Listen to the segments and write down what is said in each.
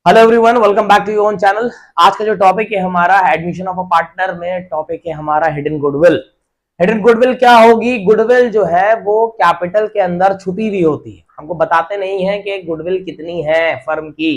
Hello everyone, welcome back to your own channel. आज का जो टॉपिक है हमारा एडमिशन ऑफ अ पार्टनर में टॉपिक है हमारा हिडन गुडविल। हिडन गुडविल क्या होगी? गुडविल जो है वो कैपिटल के अंदर छुपी हुई होती है, हमको बताते नहीं है कि गुडविल कितनी है फर्म की।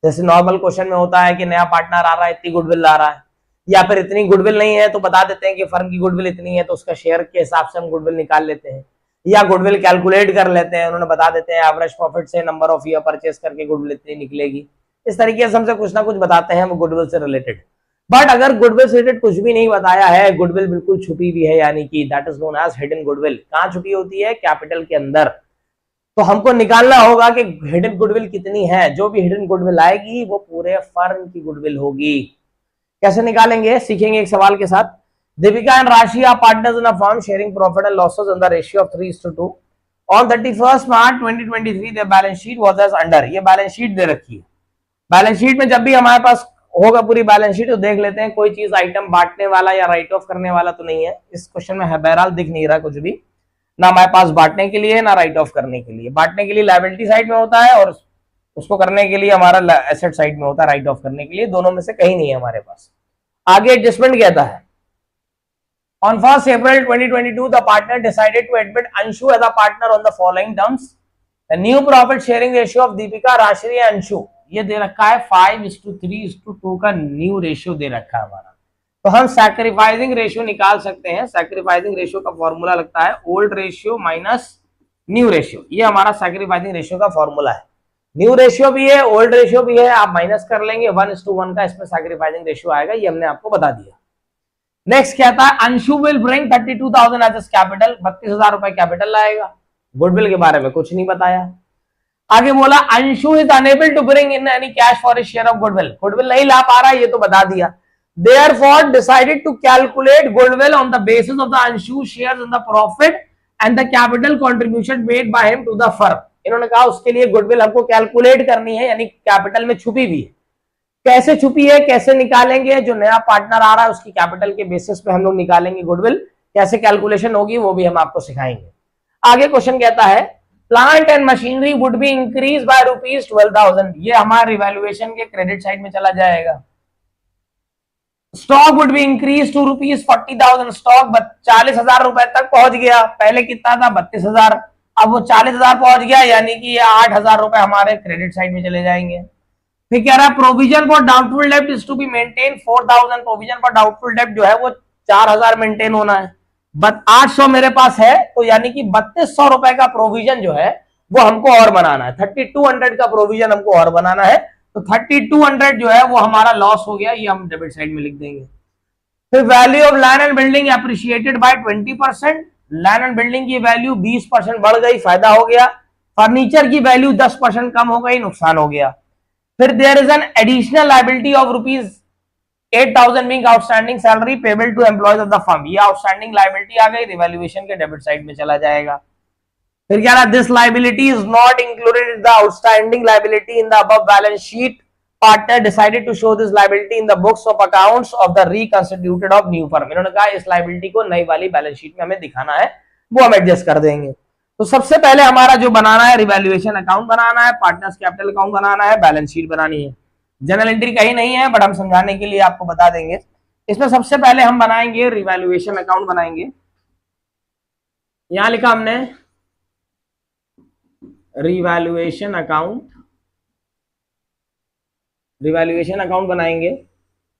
जैसे नॉर्मल क्वेश्चन में होता है कि नया पार्टनर आ रहा है, इतनी गुडविल ला रहा है, या फिर इतनी गुडविल नहीं है तो बता देते हैं कि फर्म की गुडविल इतनी है, तो उसका शेयर के हिसाब से हम गुडविल निकाल लेते हैं या गुडविल कैलकुलेट कर लेते हैं। उन्होंने बता देते हैं एवरेज प्रॉफिट से नंबर ऑफ ईयर परचेस करके गुडविल इतनी निकलेगी। इस तरीके से हमसे कुछ ना कुछ बताते हैं वो गुडविल से रिलेटेड। बट अगर गुडविल से रिलेटेड कुछ भी नहीं बताया है, गुडविल बिल्कुल छुपी हुई है, यानी कि that is known as hidden goodwill. कहां छुपी होती है? कैपिटल के अंदर। तो हमको निकालना होगा कि हिडन गुडविल कितनी है। जो भी हिडन गुडविल आएगी वो पूरे फर्म की गुडविल होगी। कैसे निकालेंगे सीखेंगे एक सवाल के साथ। Deepika and Rashi are partners in a firm sharing profit and losses in the ratio of 3:2। On 31 March 2023 the balance sheet was as under. ये बैलेंस शीट दे रखी है। बैलेंस शीट में जब भी हमारे पास होगा पूरी बैलेंस शीट तो देख लेते हैं कोई चीज आइटम बांटने वाला या राइट ऑफ करने वाला तो नहीं है। इस क्वेश्चन में है बहरहाल दिख नहीं रहा कुछ भी, ना हमारे पास बांटने के लिए ना राइट ऑफ करने के लिए। बांटने के लिए लायबिलिटी साइड में होता है और उसको करने के लिए हमारा एसेट साइड में होता है राइट ऑफ करने के लिए। दोनों में से कहीं नहीं है हमारे पास। आगे एडजस्टमेंट कहता है On 1st April 2022, the partner decided to admit Anshu as a partner on the following terms. The new profit sharing ratio of Deepika, Rashri and Anshu ये दे रखा है 5:3:2 का न्यू रेशियो दे रखा है हमारा। तो हम सैक्रिफाइसिंग रेशियो निकाल सकते हैं। सैक्रिफाइसिंग रेशियो का फॉर्मूला लगता है old ratio minus new ratio. ये हमारा सैक्रिफाइसिंग रेशियो का फॉर्मूला है। न्यू रेशियो भी है, ओल्ड रेशियो भी है, आप माइनस कर लेंगे 1:1 का इसमें सैक्रिफाइसिंग रेशियो आएगा। ये हमने आपको बता दिया। नेक्स्ट कहता है Anshu will bring 32,000 as capital. 32,000 रुपए कैपिटल लाएगा। गुडविल के बारे में कुछ नहीं बताया। आगे बोला Anshu is unable to bring in any cash for his share of goodwill. Goodwill नहीं ला पा रहा, ये तो बता दिया। Therefore decided to calculate goodwill on the basis of the Anshu shares in the profit and the capital contribution made by him to the firm. इन्होंने कहा उसके लिए गुडविल हमको कैलकुलेट करनी है, यानी कैपिटल में छुपी हुई है। कैसे छुपी है, कैसे निकालेंगे? जो नया पार्टनर आ रहा है उसकी कैपिटल के बेसिस पे हम लोग निकालेंगे गुडविल। कैसे कैलकुलेशन होगी वो भी हम आपको सिखाएंगे। आगे क्वेश्चन कहता है plant and machinery would be increase by ₹12,000। ये हमारे रिवैल्यूएशन के क्रेडिट साइड में चला जाएगा। Stock would be increase to ₹40,000। Stock 40,000 रुपए तक पहुंच गया। पहले कितना था? 32,000। अब वो 40,000 पहुंच गया, यानी कि ये 8,000 रुपए हमारे क्रेडिट साइड में चले जाएंगे। फिर कह रहा है प्रोविजन फॉर डाउटफुल डेब्ट is to be maintain 4,000। Provision for doubtful डेब्ट जो है वो 4,000 मेंटेन होना है। बट 800 मेरे पास है, तो यानी कि 3200 रुपए का प्रोविजन जो है वो हमको और बनाना है। 3200 का प्रोविजन हमको और बनाना है। तो 3200 जो है वो हमारा लॉस हो गया, ये हम डेबिट साइड में लिख देंगे। फिर value of land and building appreciated by 20%। Land and building की वैल्यू 20% बढ़ गई, फायदा हो गया। फर्नीचर की वैल्यू 10% कम हो गई, नुकसान हो गया। फिर there is an additional liability of ₹8,000 being outstanding salary payable to employees of the firm. ये आउटस्टैंडिंग लायबिलिटी आ गई, रिवैल्यूएशन के डेबिट साइड में चला जाएगा। फिर क्या रहा? This liability is not included in the outstanding liability in the above balance sheet. Partner decided to show this liability in the books of accounts of the reconstituted of new firm. इन्होंने कहा इस liability को नई वाली balance sheet में हमें दिखाना है, वो हम एडजस्ट कर देंगे। तो सबसे पहले हमारा जो बनाना है रिवैल्यूएशन अकाउंट बनाना है, पार्टनर्स कैपिटल अकाउंट बनाना है, बैलेंस शीट बनानी है। जनरल एंट्री कहीं नहीं है, बट हम समझाने के लिए आपको बता देंगे। इसमें सबसे पहले हम बनाएंगे रिवैल्यूएशन अकाउंट बनाएंगे। यहां लिखा हमने रिवैल्यूएशन अकाउंट। रिवैल्यूएशन अकाउंट बनाएंगे।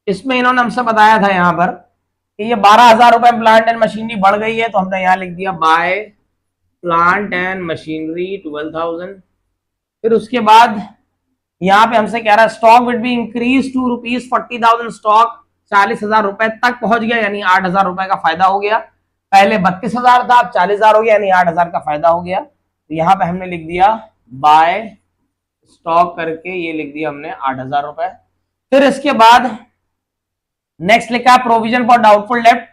इसमें इन्होंने हमसे बताया था यहां पर कि ये 12,000 रुपए प्लांट एंड मशीनरी बढ़ गई है, तो हमने यहां लिख दिया बाय प्लांट एंड मशीनरी 12,000। फिर उसके बाद यहां पे हमसे कह रहा है stock would be increase to ₹40,000। Stock 40,000 रुपए तक पहुंच गया, यानी 8,000 रुपए का फायदा हो गया। पहले 32,000 था, अब 40,000 हो गया, यानी 8,000 का फायदा हो गया। तो यहां पे हमने लिख दिया बाय स्टॉक करके, ये लिख दिया हमने 8,000 रुपए। फिर इसके बाद नेक्स्ट लिखा है प्रोविजन फॉर डाउटफुल डेब्ट।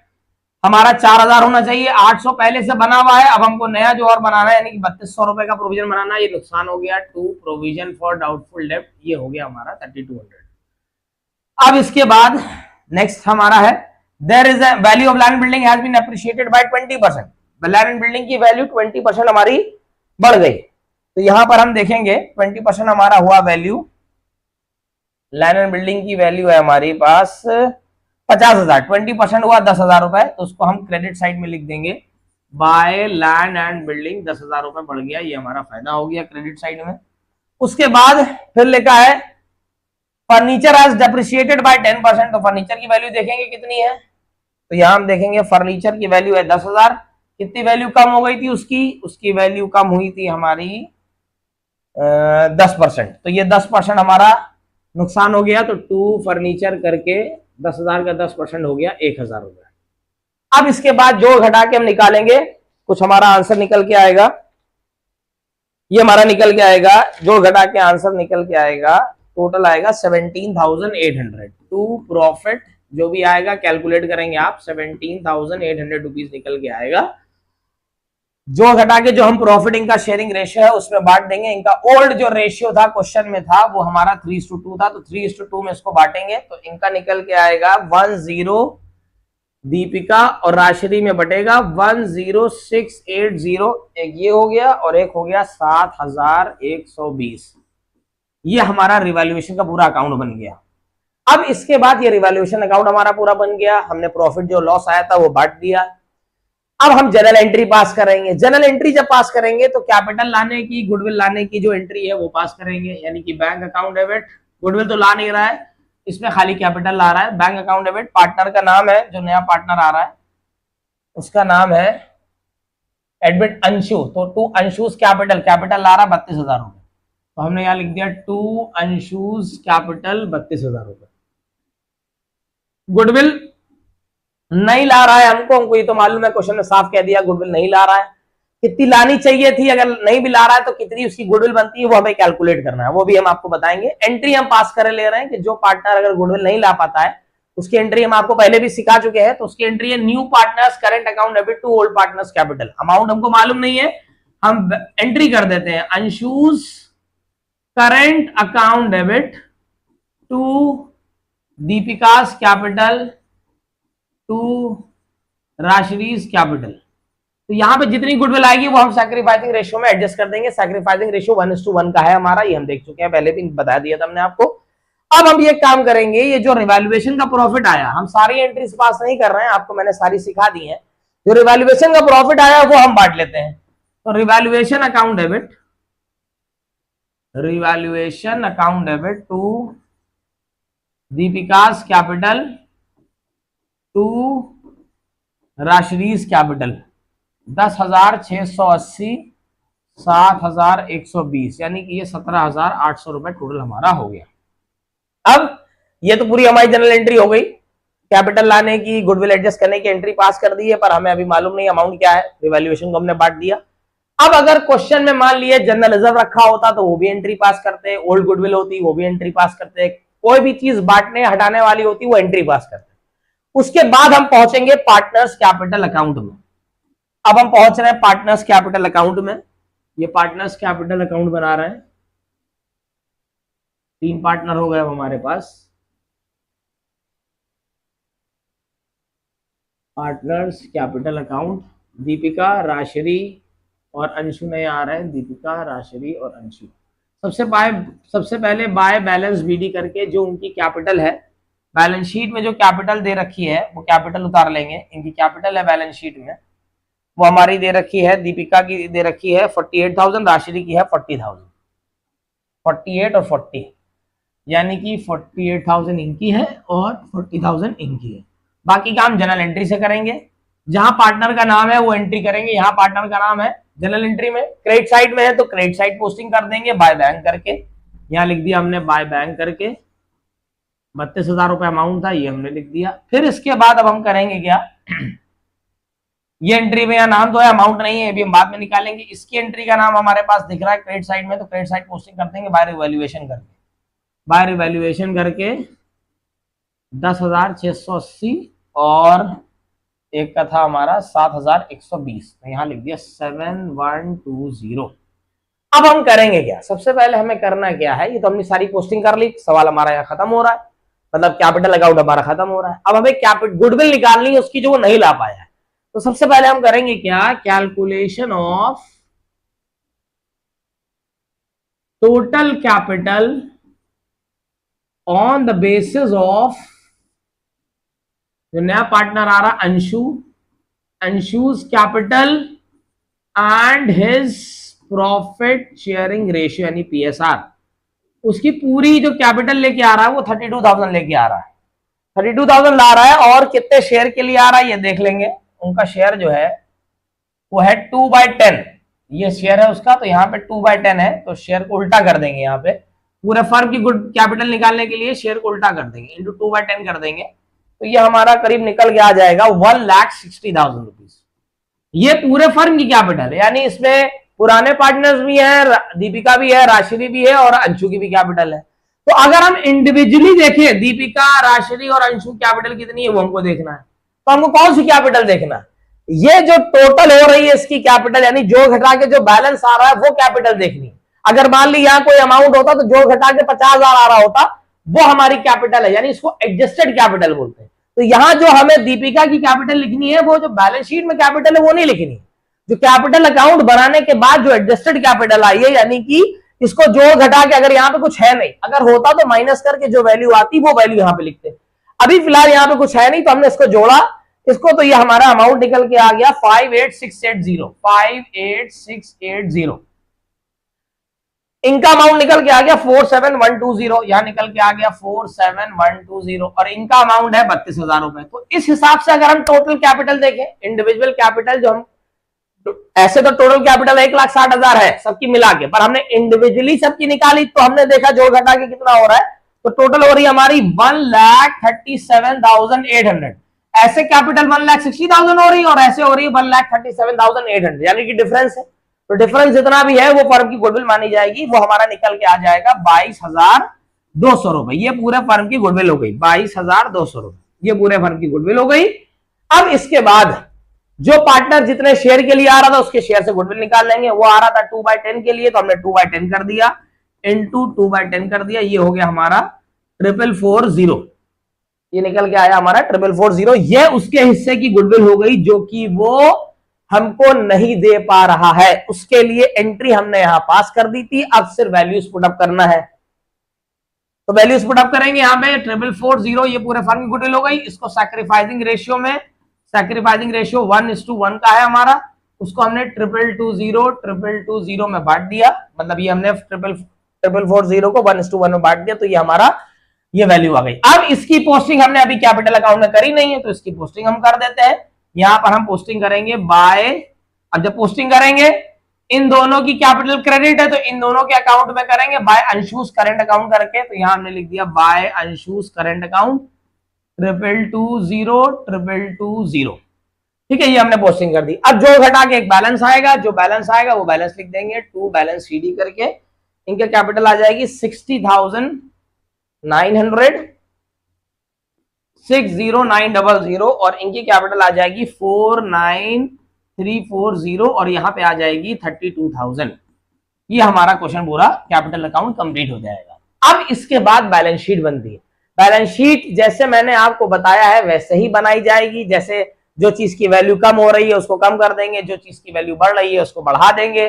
हमारा 4,000 होना चाहिए, 800 पहले से बना हुआ है। अब हमको नया जो और बनाना है, यानी कि 3200 रुपए का प्रोविजन बनाना है। ये नुकसान हो गया। टू प्रोविजन फॉर डाउटफुल डेब्ट, ये हो गया हमारा 3200। अब इसके बाद नेक्स्ट हमारा है there is a value of land building has been appreciated by 20%। Land and building की वैल्यू 20% हमारी बढ़ गई। तो यहां पर हम देखेंगे 20% हमारा हुआ वैल्यू लैंड एंड बिल्डिंग की वैल्यू है हमारे पास 50,000, 20% हुआ 10,000 रुपए, तो उसको हम क्रेडिट साइड में लिख देंगे बाय लैंड एंड बिल्डिंग 10,000 रुपए बढ़ गया, ये हमारा फायदा हो गया क्रेडिट साइड में। उसके बाद फिर लिखा है फर्नीचर एज डेप्रिशिएटेड बाय 10%, तो फर्नीचर की वैल्यू देखेंगे कितनी है, तो यहां हम देखेंगे फर्नीचर की वैल्यू है 10,000, कितनी वैल्यू कम हो गई थी उसकी वैल्यू कम हुई थी हमारी 10%, तो ये 10% हमारा नुकसान हो गया, तो टू फर्नीचर करके 10,000 का 10% हो गया 1,000 रुपए। अब इसके बाद जोड़ घटा के हम निकालेंगे, कुछ हमारा आंसर निकल के आएगा, ये हमारा निकल के आएगा, जोड़ घटा के आंसर निकल के आएगा, टोटल आएगा 17,800 टू प्रॉफिट, जो भी आएगा कैलकुलेट करेंगे आप, 17,800 रुपीज निकल के आएगा। जो घटा के जो हम प्रॉफिट इनका शेयरिंग रेशियो है उसमें बांट देंगे। इनका ओल्ड जो रेशियो था क्वेश्चन में था वो हमारा 3:2 था, तो 3:2 में इसको बांटेंगे, तो इनका निकल के आएगा 10 दीपिका और राशि में बटेगा 10680, एक ये हो गया और एक हो गया 7,120। ये हमारा रिवैल्यूएशन का पूरा अकाउंट बन गया। अब इसके बाद ये रिवैल्यूएशन अकाउंट हमारा पूरा बन गया, हमने प्रॉफिट जो लॉस आया था वो बांट दिया। अब हम जनरल एंट्री पास करेंगे। जनरल एंट्री जब पास करेंगे तो कैपिटल लाने की, गुडविल लाने की जो एंट्री है वो पास करेंगे, यानी कि बैंक अकाउंट डेबिट, गुडविल तो ला नहीं रहा है, इसमें खाली कैपिटल ला रहा है। बैंक अकाउंट डेबिट, पार्टनर का नाम है, जो नया पार्टनर आ रहा है उसका नाम है एडमिट अंशु, तो टू अंशुज कैपिटल, कैपिटल ला रहा है 32,000 रुपए, तो हमने यहां लिख दिया टू अंशुज कैपिटल 32,000 रुपए। गुडविल नहीं ला रहा है, हमको ये तो मालूम है, क्वेश्चन में साफ कह दिया गुडविल नहीं ला रहा है। कितनी लानी चाहिए थी, अगर नहीं भी ला रहा है तो कितनी उसकी गुडविल बनती है वो हमें कैलकुलेट करना है, वो भी हम आपको बताएंगे। एंट्री हम पास कर ले रहे हैं कि जो पार्टनर अगर गुडविल नहीं ला पाता है उसकी एंट्री हम आपको पहले भी सिखा चुके हैं, तो उसकी एंट्री है new partners current account debit to old partners capital. Amount हमको मालूम नहीं है, हम एंट्री कर देते हैं Anshu's current account debit to Deepika's capital to Rashi capital. तो यहां पे जितनी गुडविल आएगी वो हम सैक्रिफाइसिंग रेशियो में एडजस्ट कर देंगे। सैक्रिफाइसिंग रेशियो 1:1 का है हमारा, ये हम देख चुके हैं, पहले भी बता दिया था हमने आपको। अब हम ये काम करेंगे, ये जो रिवैल्यूएशन का प्रॉफिट आया, हम सारी एंट्रीज पास नहीं कर रहे हैं, आपको मैंने सारी सिखा दी है। जो रिवैल्यूएशन का प्रॉफिट आया वो हम बांट लेते हैं, तो revaluation account debit, revaluation account debit to Deepika's capital to Rashi capital 10,680, 7,120, यानी कि ये 17,800 रुपए टोटल हमारा हो गया। अब ये तो पूरी हमारी जनरल एंट्री हो गई, कैपिटल लाने की, गुडविल एडजस्ट करने की एंट्री पास कर दी है, पर हमें अभी मालूम नहीं अमाउंट क्या है, रिवैल्यूएशन को हमने बांट दिया। अब अगर क्वेश्चन में मान लिए जनरल रिजर्व रखा होता तो वो भी एंट्री पास करते, ओल्ड गुडविल होती वो भी एंट्री पास करते, कोई भी चीज बांटने हटाने वाली होती वो एंट्री पास करते। उसके बाद हम पहुंचेंगे पार्टनर्स कैपिटल अकाउंट में। अब हम पहुंच रहे हैं पार्टनर्स कैपिटल अकाउंट में, ये पार्टनर्स कैपिटल अकाउंट बना रहे हैं, 3 पार्टनर हो गए हमारे पास, पार्टनर्स कैपिटल अकाउंट, दीपिका, राशि और अंशु नए आ रहे हैं, दीपिका, राशि और अंशु। सबसे पहले बाय बैलेंस बीडी करके जो उनकी कैपिटल है, बैलेंस शीट में जो कैपिटल दे रखी है वो कैपिटल उतार लेंगे। इनकी कैपिटल है बैलेंस शीट में, वो हमारी दे रखी है, दीपिका की दे रखी है 48,000, राशि की है 40,000, 48 और 40, यानी कि 48,000 इनकी है और 40,000 इनकी है। बाकी काम जनरल एंट्री से करेंगे, जहां पार्टनर का नाम है वो एंट्री करेंगे, यहाँ पार्टनर का नाम है जनरल एंट्री में, क्रेडिट साइड में है तो क्रेडिट साइड पोस्टिंग कर देंगे बाय बैंक करके, यहाँ लिख दिया हमने बाय बैंक करके, 32,000 रुपए अमाउंट था, ये हमने लिख दिया। फिर इसके बाद अब हम करेंगे क्या, ये एंट्री में यहाँ नाम तो है, अमाउंट नहीं है, अभी हम बाद में निकालेंगे। इसकी एंट्री का नाम हमारे पास दिख रहा है क्रेडिट साइड में, तो क्रेडिट साइड पोस्टिंग कर देंगे बाय रिवैल्यूएशन करके, बाय रिवैल्यूएशन करके 10,680 और एक का था हमारा 7,120, तो यहाँ लिख दिया 7,120। अब हम करेंगे क्या, सबसे पहले हमें करना क्या है, ये तो हमने सारी पोस्टिंग कर ली, सवाल हमारा यहाँ खत्म हो रहा है, मतलब कैपिटल अकाउंट हमारा खत्म हो रहा है। अब हमें कैपिटल गुडविल निकालनी है उसकी, जो वो नहीं ला पाया है, तो सबसे पहले हम करेंगे क्या, calculation of total capital on the basis of जो नया पार्टनर आ रहा Anshu, Anshu's capital and his profit sharing ratio यानी पीएसआर, उसकी पूरी जो कैपिटल लेके आ रहा है वो 32,000 लेके आ रहा है, 32,000 ला रहा है। और कितने शेयर के लिए आ रहा है ये देख लेंगे। उनका शेयर जो है वो है 2/10, ये शेयर है उसका, तो यहाँ पे 2/10 है, तो शेयर को उल्टा कर देंगे। यहाँ पे पूरे फर्म की गुड कैपिटल निकालने के लिए शेयर को उल्टा कर देंगे, इंटू 2/10 कर देंगे, तो ये हमारा करीब निकल के आ जाएगा 1,60,000 रुपीज। ये पूरे फर्म की कैपिटल है, यानी इसमें पुराने पार्टनर्स भी हैं, दीपिका भी है, राशिनी भी है और अंशु की भी कैपिटल है। तो अगर हम इंडिविजुअली देखें दीपिका, राशिनी और अंशु कैपिटल कितनी है वो हमको देखना है, तो हमको कौन सी कैपिटल देखना है? ये जो टोटल हो रही है इसकी कैपिटल, यानी जो घटा के जो बैलेंस आ रहा है वो कैपिटल देखनी है। अगर मान ली यहाँ कोई अमाउंट होता तो जो घटा के 50,000 आ रहा होता वो हमारी कैपिटल है, यानी इसको एडजस्टेड कैपिटल बोलते हैं। तो यहां जो हमें दीपिका की कैपिटल लिखनी है वो जो बैलेंस शीट में कैपिटल है वो नहीं लिखनी है, जो कैपिटल अकाउंट बनाने के बाद जो एडजस्टेड कैपिटल आई है, यानी कि इसको जोड़ घटा के, अगर यहाँ पे कुछ है नहीं, अगर होता तो माइनस करके जो वैल्यू आती वो वैल्यू यहाँ पे लिखते। अभी फिलहाल यहाँ पे कुछ है नहीं तो हमने इसको जोड़ा, इसको, तो ये हमारा अमाउंट निकल के आ गया 58,680, 58,680। इनका अमाउंट निकल के आ गया 47,120, यहां निकल के आ गया 47,120, और इनका अमाउंट है 32,000 रुपए। तो इस हिसाब से अगर हम टोटल कैपिटल देखें, इंडिविजुअल कैपिटल जो हम, ऐसे तो टोटल कैपिटल 1,60,000 है सबकी मिला के, पर हमने इंडिविजुअली सबकी निकाली तो हमने देखा जोड़ घटा के कितना हो रहा है, तो टोटल हो रही है हमारी 1,37,800। ऐसे कैपिटल 1,60,000 हो रही है और ऐसे हो रही है 1,37,800, यानी कि डिफरेंस है। तो डिफरेंस जितना भी है वो फर्म की गुडविल मानी जाएगी, वो हमारा निकल के आ जाएगा 22,200 रुपए। ये पूरे फर्म की गुडविल हो गई 22,200 रुपए, ये पूरे फर्म की गुडविल हो गई। अब इसके बाद जो पार्टनर जितने शेयर के लिए आ रहा था उसके शेयर से गुडविल निकाल लेंगे। वो आ रहा था 2/10 के लिए, तो हमने 2/10 कर दिया, इंटू 2/10 कर दिया, ये हो गया हमारा 4,440, ये निकल के आया हमारा 4,440। ये उसके हिस्से की गुडविल हो गई जो कि वो हमको नहीं दे पा रहा है, उसके लिए एंट्री हमने यहां पास कर दी थी। अब सिर्फ वैल्यूज पुटअप करना है, तो वैल्यूज पुटअप करेंगे यहाँ पे 4,440, ये पूरे फर्म की गुडविल हो गई। इसको सैक्रिफाइसिंग रेशियो में, सैक्रिफाइसिंग रेशियो 1:1 का है हमारा, उसको हमने 2,220 में बांट दिया, मतलब ये हमने 4,440 को 1:1 में बांट दिया, तो ये हमारा ये वैल्यू आ गई। अब इसकी पोस्टिंग हमने अभी कैपिटल अकाउंट में करी नहीं है, तो इसकी पोस्टिंग हम कर देते हैं। यहां पर हम पोस्टिंग करेंगे बाय, अब जब पोस्टिंग करेंगे इन दोनों की कैपिटल क्रेडिट है तो इन दोनों के अकाउंट में करेंगे बाय अंशुस करंट अकाउंट करके, तो यहां हमने लिख दिया बाय अंशुस करंट अकाउंट 2,220। ठीक है, ये हमने पोस्टिंग कर दी। अब जो घटा के एक बैलेंस आएगा, जो बैलेंस आएगा वो बैलेंस लिख देंगे, टू बैलेंस सीडी करके। इनके कैपिटल आ जाएगी 60,900, 60,900, और इनकी कैपिटल आ जाएगी 49,340, और यहां पे आ जाएगी 32,000। ये हमारा क्वेश्चन पूरा कैपिटल अकाउंट कंप्लीट हो जाएगा। अब इसके बाद बैलेंस शीट बनती है। बैलेंस शीट जैसे मैंने आपको बताया है वैसे ही बनाई जाएगी, जैसे जो चीज की वैल्यू कम हो रही है उसको कम कर देंगे, जो चीज की वैल्यू बढ़ रही है उसको बढ़ा देंगे।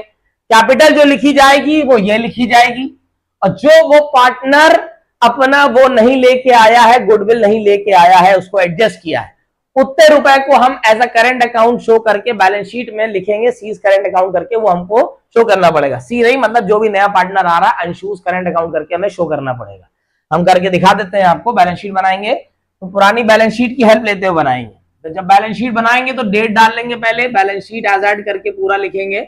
कैपिटल जो लिखी जाएगी वो ये लिखी जाएगी, और जो वो पार्टनर अपना वो नहीं लेके आया है, गुडविल नहीं लेके आया है, उसको एडजस्ट किया है, उतने रुपए को हम as a current account show करके बैलेंस शीट में लिखेंगे, सीज करंट अकाउंट करके वो हमको शो करना पड़ेगा। सी नहीं, मतलब जो भी नया पार्टनर आ रहा है अंशुस करंट अकाउंट करके हमें शो करना पड़ेगा। हम करके दिखा देते हैं आपको। बैलेंस शीट बनाएंगे तो पुरानी बैलेंस शीट की हेल्प लेते हुए बनाएंगे। तो जब बैलेंस शीट बनाएंगे तो डेट डाल लेंगे, पहले बैलेंस शीट एज एड करके पूरा लिखेंगे,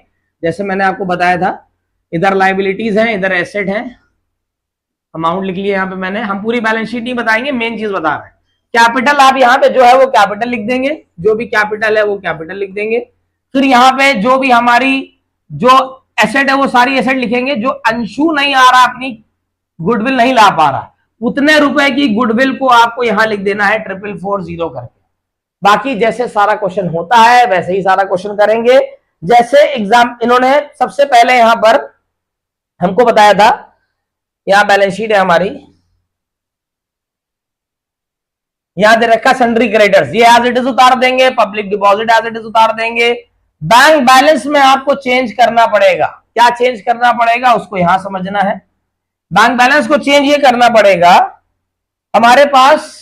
जैसे मैंने आपको बताया था। इधर लाइबिलिटीज हैं, इधर एसेट हैं, अमाउंट लिख लिया यहाँ पे मैंने। हम पूरी बैलेंस शीट नहीं बताएंगे, मेन चीज बता रहे हैं। कैपिटल आप यहाँ पे जो है वो कैपिटल लिख देंगे, जो भी कैपिटल है वो कैपिटल लिख देंगे। फिर यहाँ पे जो भी हमारी जो एसेट है वो सारी एसेट लिखेंगे। जो अंशु नहीं आ रहा, अपनी गुडविल नहीं ला पा रहा, उतने रुपए की गुडविल को आपको यहां लिख देना है 4,440 करके। बाकी जैसे सारा क्वेश्चन होता है वैसे ही सारा क्वेश्चन करेंगे। जैसे एग्जाम इन्होंने सबसे पहले यहां पर हमको बताया था, यहां बैलेंस शीट है हमारी, यहां दे रखा सन्ड्री क्रेडिटर्स, ये एज इट इज उतार देंगे, public deposit as it is उतार देंगे। बैंक बैलेंस में आपको चेंज करना पड़ेगा, क्या चेंज करना पड़ेगा उसको यहां समझना है। बैंक बैलेंस को चेंज ये करना पड़ेगा हमारे पास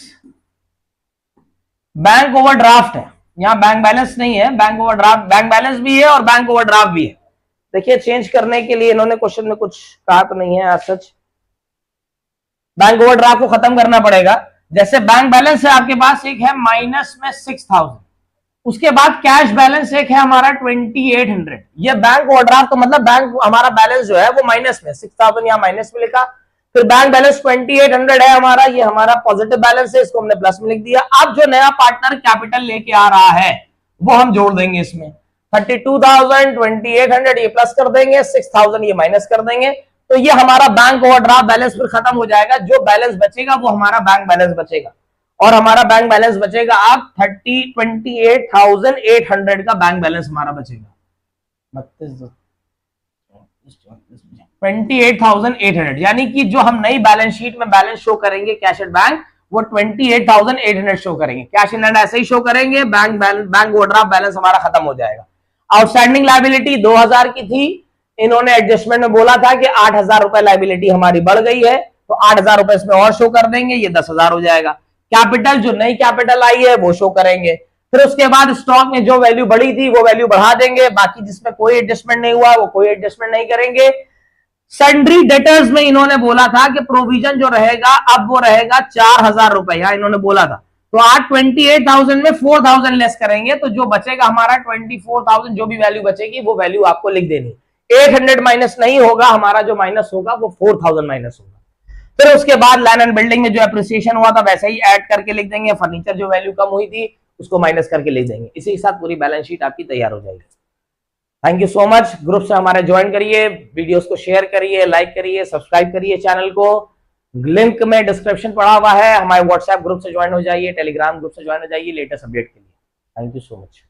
बैंक ओवरड्राफ्ट है, यहां बैंक बैलेंस नहीं है, बैंक ओवरड्राफ्ट, बैंक बैलेंस भी है और बैंक ओवरड्राफ्ट भी है। देखिए चेंज करने के लिए इन्होंने क्वेश्चन में कुछ कहा तो नहीं है, सच बैंक ओवरड्राफ्ट को खत्म करना पड़ेगा। जैसे बैंक बैलेंस है आपके पास, एक है माइनस में 6000, उसके बाद कैश बैलेंस एक है हमारा 2800। ये बैंक ओवरड्राफ्ट तो मतलब बैंक हमारा बैलेंस जो है वो माइनस में 6000, यहां माइनस में लिखा। फिर बैंक बैलेंस 2800 है हमारा, ये हमारा पॉजिटिव बैलेंस है, इसको हमने प्लस में लिख दिया। अब जो नया पार्टनर कैपिटल लेके आ रहा है वो हम जोड़ देंगे इसमें, 32,000, 2800 ये प्लस कर देंगे, 6000 ये माइनस कर देंगे। तो ये हमारा बैंक ओवरड्राफ्ट बैलेंस फिर खत्म हो जाएगा। जो बैलेंस बचेगा वो हमारा बैंक बैलेंस बचेगा, और हमारा बैंक बैलेंस बचेगा अब 28,800 का बैंक बैलेंस हमारा बचेगा। 28,800, यानी कि जो हम नई बैलेंस शीट में बैलेंस शो करेंगे कैश एट बैंक, वो 28,800 शो करेंगे। कैश इन हैंड ऐसे ही शो करेंगे, बैंक ओवरड्राफ्ट बैलेंस हमारा खत्म हो जाएगा। आउटस्टैंडिंग लायबिलिटी 2000 की थी, इन्होंने एडजस्टमेंट में बोला था कि 8,000 रुपए लायबिलिटी हमारी बढ़ गई है, तो 8,000 रुपए इसमें और शो कर देंगे, ये 10,000 हो जाएगा। कैपिटल, जो नई कैपिटल आई है वो शो करेंगे। फिर उसके बाद स्टॉक में जो वैल्यू बढ़ी थी वो वैल्यू बढ़ा देंगे, बाकी जिसमें कोई एडजस्टमेंट नहीं हुआ वो कोई एडजस्टमेंट नहीं करेंगे। सन्ड्री डेटर्स में इन्होंने बोला था कि प्रोविजन जो रहेगा अब वो रहेगा 4,000 रुपए, यहां इन्होंने बोला था। तो आज 28,000 में 4,000 लेस करेंगे, तो जो बचेगा हमारा 24,000, जो भी वैल्यू बचेगी वो वैल्यू आपको लिख देनी। 800 माइनस नहीं होगा, हमारा जो माइनस होगा वो 4,000 माइनस होगा। फिर उसके बाद लैंड एंड बिल्डिंग में जो एप्रिसिएशन हुआ था वैसे ही ऐड करके लिख देंगे, फर्नीचर जो वैल्यू कम हुई थी उसको माइनस करके लिख देंगे। इसी के साथ पूरी बैलेंस शीट आपकी तैयार हो जाएगी। Thank you so much. Group से हमारे ज्वाइन करिए, वीडियोस को शेयर करिए, लाइक करिए, सब्सक्राइब करिए चैनल को। लिंक में डिस्क्रिप्शन पड़ा हुआ है, हमारे व्हाट्सएप ग्रुप से ज्वाइन हो जाइए, टेलीग्राम ग्रुप से ज्वाइन हो जाइए लेटेस्ट अपडेट के लिए। Thank you so much.